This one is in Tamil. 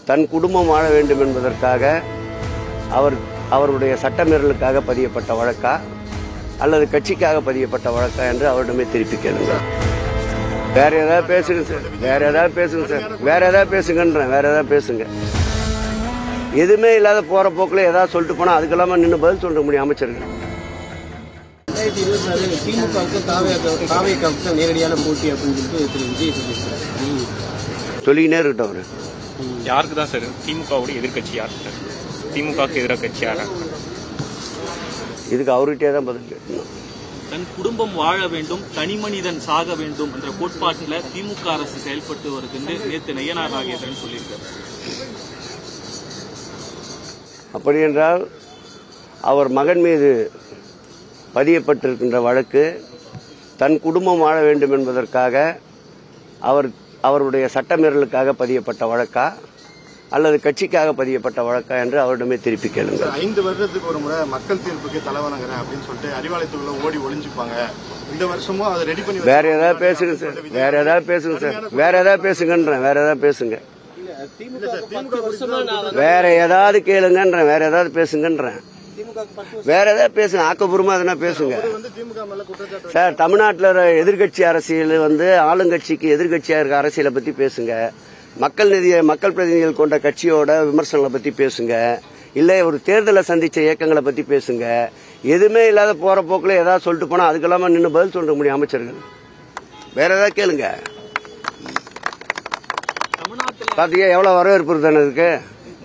தன் குடும்பம் வாழ வேண்டும் என்பதற்காக அவருடைய சட்டமீறலுக்காக பதியப்பட்ட வழக்கா அல்லது கட்சிக்காக பதியப்பட்ட வழக்கா என்று அவரிடமே திருப்பி கேளுங்க. வேற ஏதாவது பேசுங்க சார், வேற ஏதாவது பேசுங்க சார், வேற ஏதாவது பேசுங்கன்றேன், வேற ஏதாவது பேசுங்க. எதுவுமே இல்லாத போற போக்கில் ஏதாவது சொல்லிட்டு போனா அதுக்கெல்லாம நின்று பதில் சொல்ல முடியும் அமைச்சர்கள். 2024 திமுகவுக்கு நேரடியான போட்டி அப்படின்னு சொல்லிட்டு திரு விஜய் சொல்லியிருக்காரு. சொல்லிக்கினே இருக்கட்டும் அவரு. யாருக்கு தான் சார் திமுகவோட எதிர்கட்சி யார் சார்? திமுகவுக்கு எதிராக கட்சி யாரா? இதுக்கு அவர்கிட்டே தான் பதில் கேட்கணும். தன் குடும்பம் வாழ வேண்டும், தனி மனிதன் சாக வேண்டும் என்ற கோட்பாட்டில் திமுக அரசு செயல்பட்டு வருதுன்னு நேற்று நயனார் நாகேந்திரன் சொல்லியிருக்காரு. அப்படி என்றால் அவர் மகன் மீது பதியப்பட்டிருக்கின்ற வழக்கு தன் குடும்பம் வாழ வேண்டும் என்பதற்காக அவருடைய சட்டமீறலுக்காக பதியப்பட்ட வழக்கா அல்லது கட்சிக்காக பதியப்பட்ட வழக்கா என்று அவரிடமே திருப்பி கேளுங்க. 5 வருடத்துக்கு ஒரு முறை மக்கள் தீர்ப்புக்கு தலைவணங்குறேன் அப்படின்னு சொல்லிட்டு அறிவாலயத்துக்குள்ள ஓடி ஒளிஞ்சுப்பாங்க. இந்த வருஷமும் அதை ரெடி பண்ணி வேற ஏதாவது பேசுங்க சார், வேற ஏதாவது பேசுங்க சார், வேற ஏதாவது பேசுங்கன்றேன், வேற ஏதாவது பேசுங்க. வேற ஏதாவது கேளுங்கன்றேன், வேற ஏதாவது பேசுங்கன்றேன், வேற ஏதாவது பேசுங்க. ஆக்கப்பூர்வமா எதனா பேசுங்க சார். தமிழ்நாட்டில் எதிர்கட்சி அரசியல் ஆளுங்கட்சிக்கு எதிர்கட்சியா இருக்க அரசியலை பத்தி பேசுங்க. மக்கள் பிரதிநிதிகள் கொண்ட கட்சியோட விமர்சனங்களை பத்தி பேசுங்க. இல்ல ஒரு தேர்தலை சந்திச்ச இயக்கங்களை பத்தி பேசுங்க. எதுவுமே இல்லாத போற போக்குல ஏதாவது சொல்லிட்டு போனா அதுக்கெல்லாம நின்று பதில் சொல்ல முடியும் அமைச்சர்கள். வேற ஏதாவது கேளுங்க. பாத்தீங்க எவ்வளவு வரவேற்பு தானே இருக்கு.